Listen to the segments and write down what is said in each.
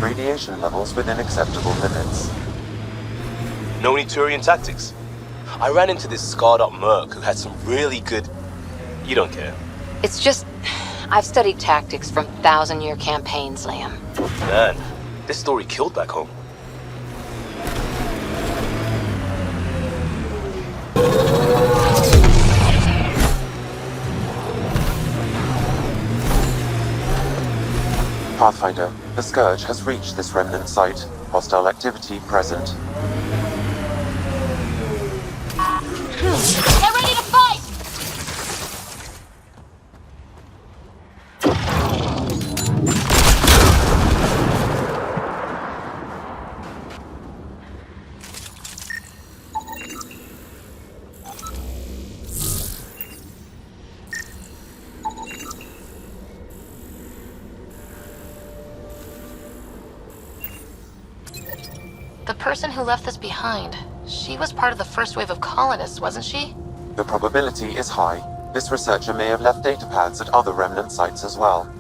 Radiation levels within acceptable limits. No any Turian tactics? I ran into this scarred-up merc who had some really good... You don't care. It's just... I've studied tactics from thousand-year campaigns, Liam. Man, this story killed back home. Pathfinder, the Scourge has reached this remnant site. Hostile activity present. Get ready to fight! The person who left this behind, she was part of the first wave of colonists, wasn't she? The probability is high. This researcher may have left data pads at other remnant sites as well.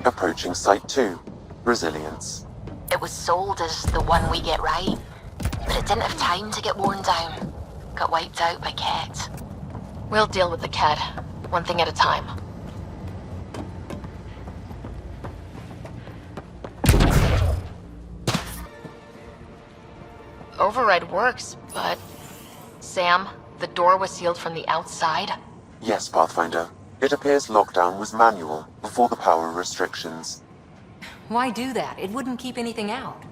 Approaching Site 2. Resilience. It was sold as the one we get right, but it didn't have time to get worn down. Got wiped out by Ket. We'll deal with the Ket, one thing at a time. Override works, but... Sam, the door was sealed from the outside? Yes, Pathfinder. It appears lockdown was manual, before the power restrictions. Why do that? It wouldn't keep anything out.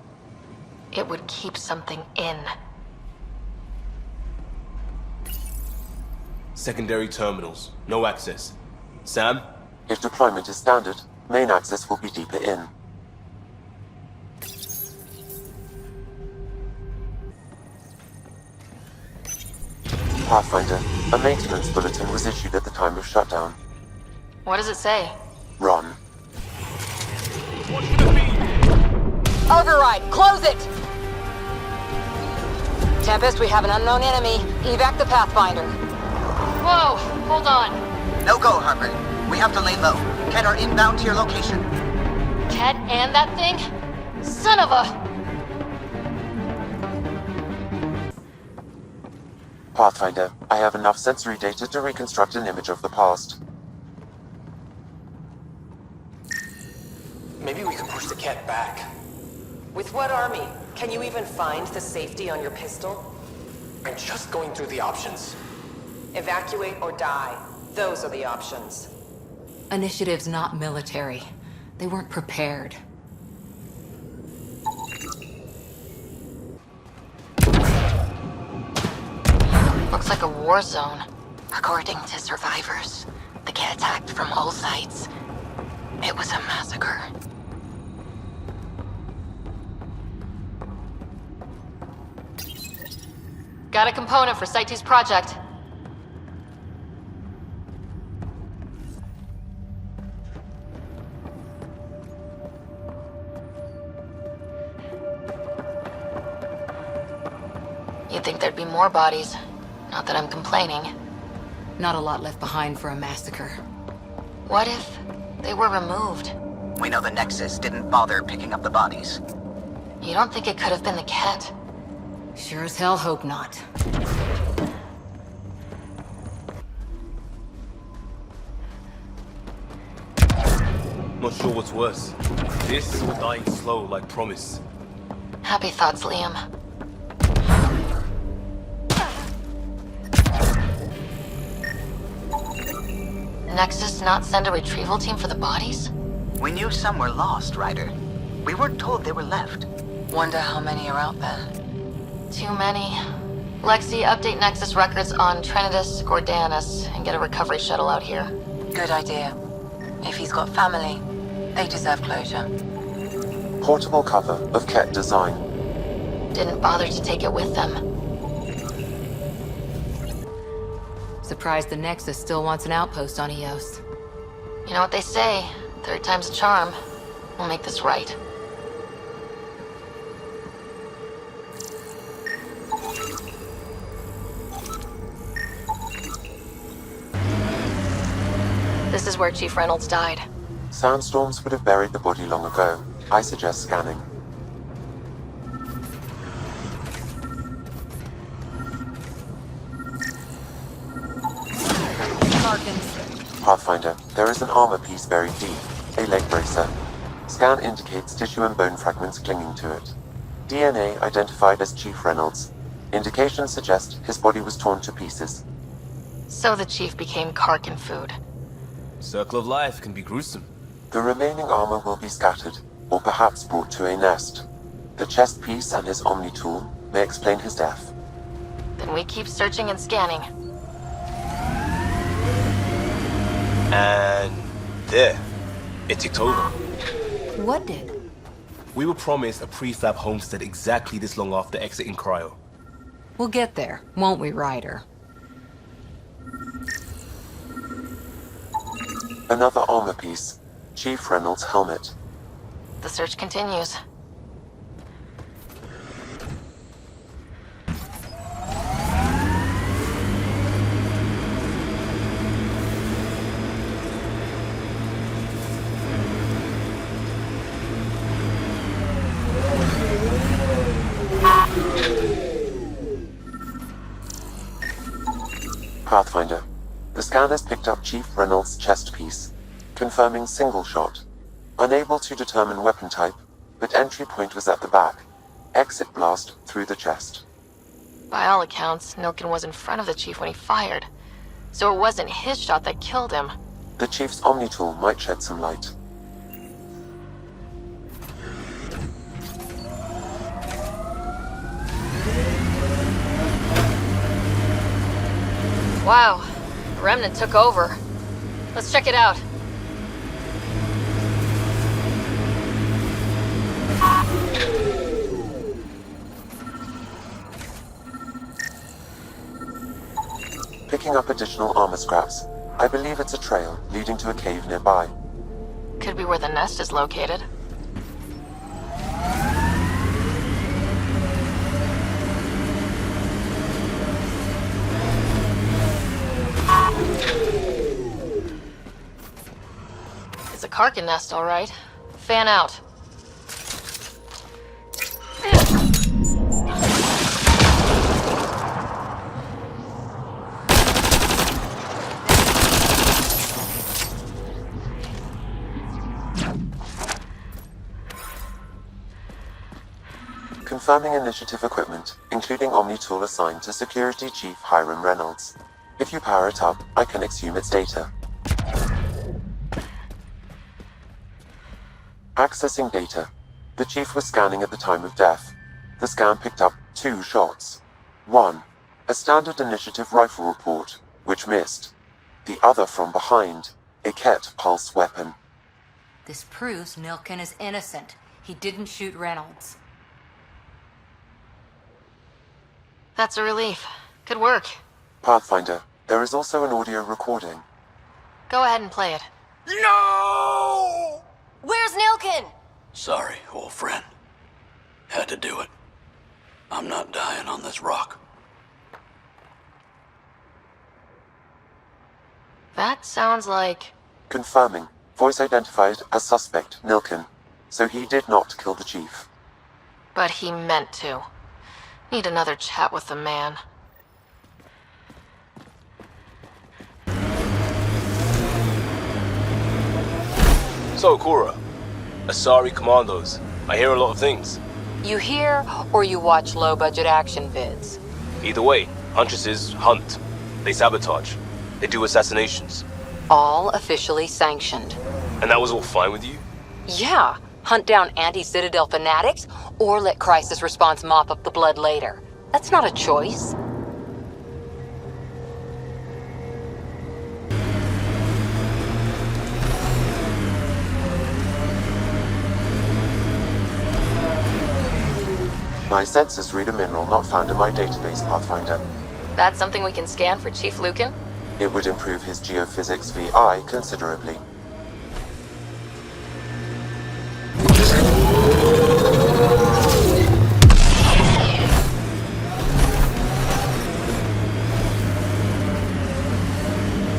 It would keep something in. Secondary terminals. No access. Sam? If deployment is standard, main access will be deeper in. Pathfinder, a maintenance bulletin was issued at the time of shutdown. What does it say? Run. Override, close it! Tempest, we have an unknown enemy. Evac the Pathfinder. Whoa, hold on. No go, Harper. We have to lay low. Ket are inbound to your location. Ket and that thing? Son of a... Pathfinder, I have enough sensory data to reconstruct an image of the past. Maybe we can push the Ket back. With what army? Can you even find the safety on your pistol? I'm just going through the options. Evacuate or die. Those are the options. Initiative's not military. They weren't prepared. Looks like a war zone. According to survivors, the Ket attacked from all sides. It was a massacre. Got a component for Site 2's project. You'd think there'd be more bodies. Not that I'm complaining. Not a lot left behind for a massacre. What if they were removed? We know the Nexus didn't bother picking up the bodies. You don't think it could have been the Ket? Sure as hell hope not. Not sure what's worse. This or dying slow like promise. Happy thoughts, Liam. Nexus not send a retrieval team for the bodies? We knew some were lost, Ryder. We weren't told they were left. Wonder how many are out there. Too many. Lexi, update Nexus records on Trinitas, Gordanus, and get a recovery shuttle out here. Good idea. If he's got family, they deserve closure. Portable cover of Ket design. Didn't bother to take it with them. Surprised the Nexus still wants an outpost on Eos. You know what they say, third time's a charm. We'll make this right. This is where Chief Reynolds died. Sandstorms would have buried the body long ago. I suggest scanning. Pathfinder, there is an armor piece buried deep, a leg bracer. Scan indicates tissue and bone fragments clinging to it. DNA identified as Chief Reynolds. Indications suggest his body was torn to pieces. So the Chief became Karkin food. Circle of life can be gruesome. The remaining armor will be scattered, or perhaps brought to a nest. The chest piece and his Omni tool may explain his death. Then we keep searching and scanning. And there, it ticked over. What did? We were promised a prefab homestead exactly this long after exiting Cryo. We'll get there, won't we, Ryder? Another armor piece. Chief Reynolds' helmet. The search continues. Pathfinder. The scan has picked up Chief Reynolds' chest piece, confirming single shot. Unable to determine weapon type, but entry point was at the back. Exit blast through the chest. By all accounts, Nilkin was in front of the Chief when he fired. So it wasn't his shot that killed him. The Chief's Omni tool might shed some light. Wow, the Remnant took over. Let's check it out. Picking up additional armor scraps. I believe it's a trail leading to a cave nearby. Could be where the nest is located. It's a Karkin nest, all right. Fan out. Confirming initiative equipment, including Omni tool assigned to Security Chief Hiram Reynolds. If you power it up, I can exhume its data. Accessing data. The Chief was scanning at the time of death. The scan picked up 2 shots. 1. A standard initiative rifle report, which missed. The other from behind, a Ket pulse weapon. This proves Nilkin is innocent. He didn't shoot Reynolds. That's a relief. Good work. Pathfinder, there is also an audio recording. Go ahead and play it. No! Where's Nilkin? Sorry, old friend. Had to do it. I'm not dying on this rock. That sounds like... Confirming. Voice identified as suspect Nilkin. So he did not kill the Chief. But he meant to. Need another chat with the man. So, Cora, Asari Commandos. I hear a lot of things. You hear or you watch low-budget action vids? Either way, Huntresses hunt. They sabotage. They do assassinations. All officially sanctioned. And that was all fine with you? Yeah, hunt down anti-Citadel fanatics, or let crisis response mop up the blood later. That's not a choice. My sensors read a mineral not found in my database, Pathfinder. That's something we can scan for Chief Lucan? It would improve his geophysics VI considerably.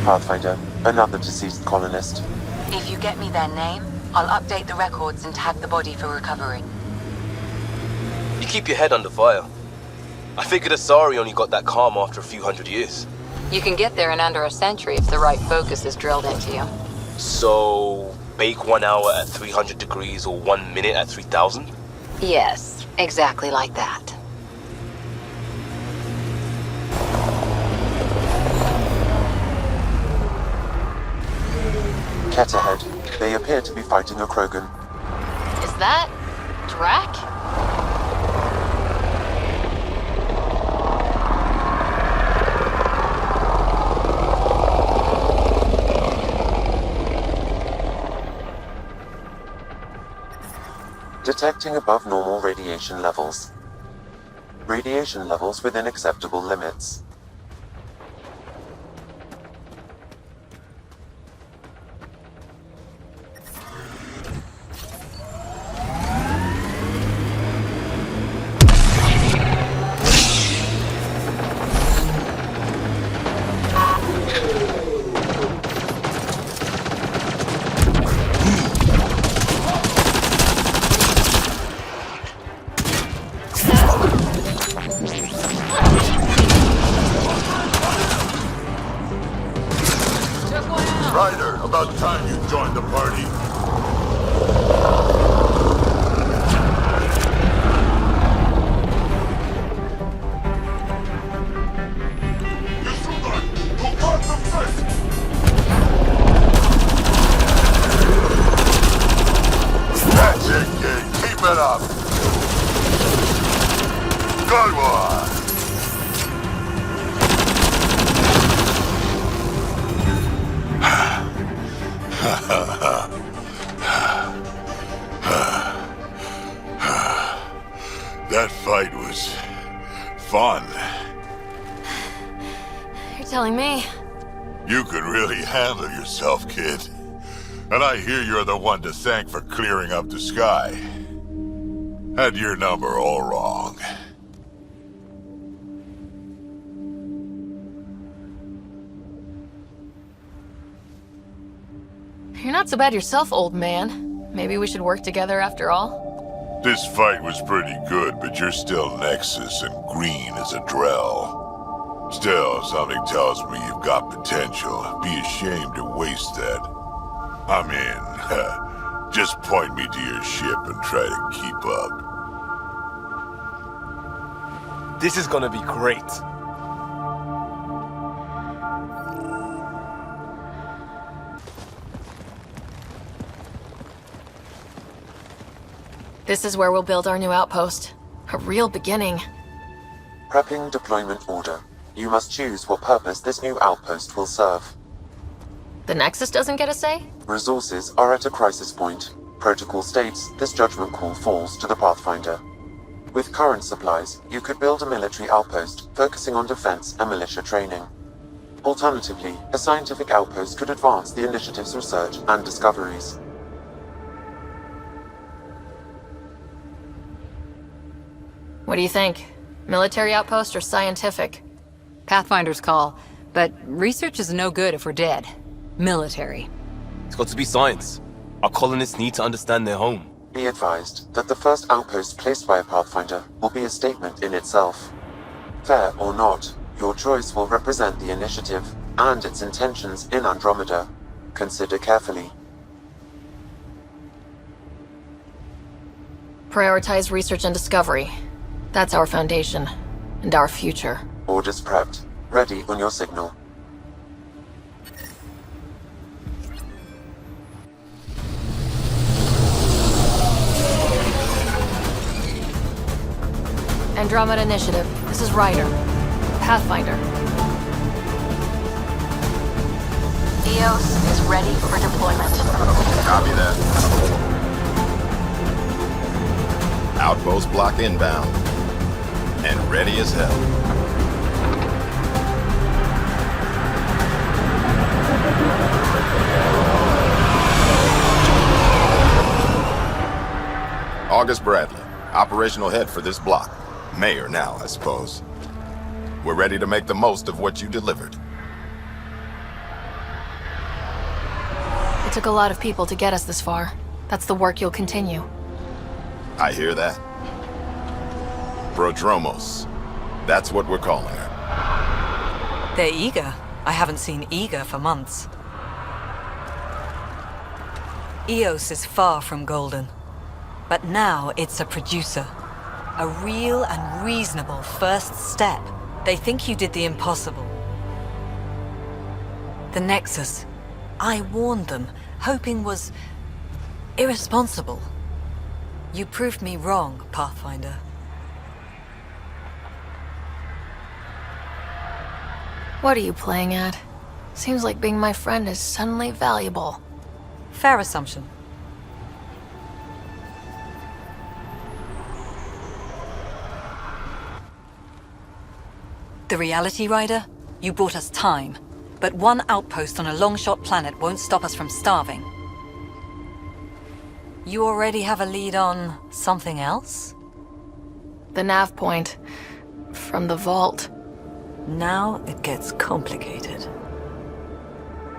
Pathfinder, Another deceased colonist. If you get me their name, I'll update the records and tag the body for recovery. You keep your head under fire. I figured Asari only got that calm after a few hundred years. You can get there in under a century if the right focus is drilled into you. So, bake 1 hour at 300 degrees or 1 minute at 3000? Yes, exactly like that. Ket ahead. They appear to be fighting a Krogan. Is that Drac? Detecting above normal radiation levels. Radiation levels within acceptable limits. Ryder, about time you joined the party. That's it, kid. Keep it up. Good one. That fight was fun. You're telling me. You could really handle yourself, kid. And I hear you're the one to thank for clearing up the sky. Had your number all wrong. You're not so bad yourself, old man. Maybe we should work together after all? This fight was pretty good, but you're still Nexus and green as a Drell. Still, something tells me you've got potential. Be ashamed to waste that. I'm in. Just point me to your ship and try to keep up. This is gonna be great. This is where we'll build our new outpost. A real beginning. Prepping deployment order. You must choose what purpose this new outpost will serve. The Nexus doesn't get a say? Resources are at a crisis point. Protocol states this judgment call falls to the Pathfinder. With current supplies, you could build a military outpost focusing on defense and militia training. Alternatively, a scientific outpost could advance the initiative's research and discoveries. What do you think? Military outpost or scientific? Pathfinder's call, but research is no good if we're dead. Military. It's got to be science. Our colonists need to understand their home. Be advised that the first outpost placed by a Pathfinder will be a statement in itself. Fair or not, your choice will represent the initiative and its intentions in Andromeda. Consider carefully. Prioritize research and discovery. That's our foundation. And our future. Orders prepped. Ready on your signal. Andromeda Initiative. This is Ryder. Pathfinder. EOS is ready for deployment. Copy that. Outpost block inbound. And ready as hell. August Bradley, operational head for this block. Mayor now, I suppose. We're ready to make the most of what you delivered. Took a lot of people to get us this far. That's the work you'll continue. I hear that. Prodromos. That's what we're calling her. They're eager. I haven't seen eager for months. Eos is far from golden. But now it's a producer. A real and reasonable first step. They think you did the impossible. The Nexus. I warned them, hoping was irresponsible. You proved me wrong, Pathfinder. What are you playing at? Seems like being my friend is suddenly valuable. Fair assumption. The Reality Rider? You brought us time. But one outpost on a long-shot planet won't stop us from starving. You already have a lead on something else? The nav point. From the vault. Now it gets complicated.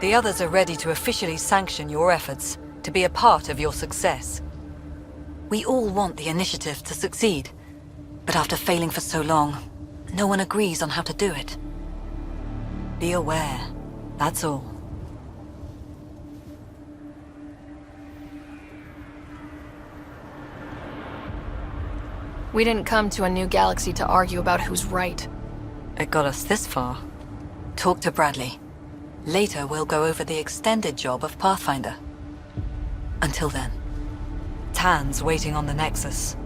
The others are ready to officially sanction your efforts, to be a part of your success. We all want the initiative to succeed, but after failing for so long, no one agrees on how to do it. Be aware, that's all. We didn't come to a new galaxy to argue about who's right. It got us this far. Talk to Bradley. Later, we'll go over the extended job of Pathfinder. Until then, Tan's waiting on the Nexus.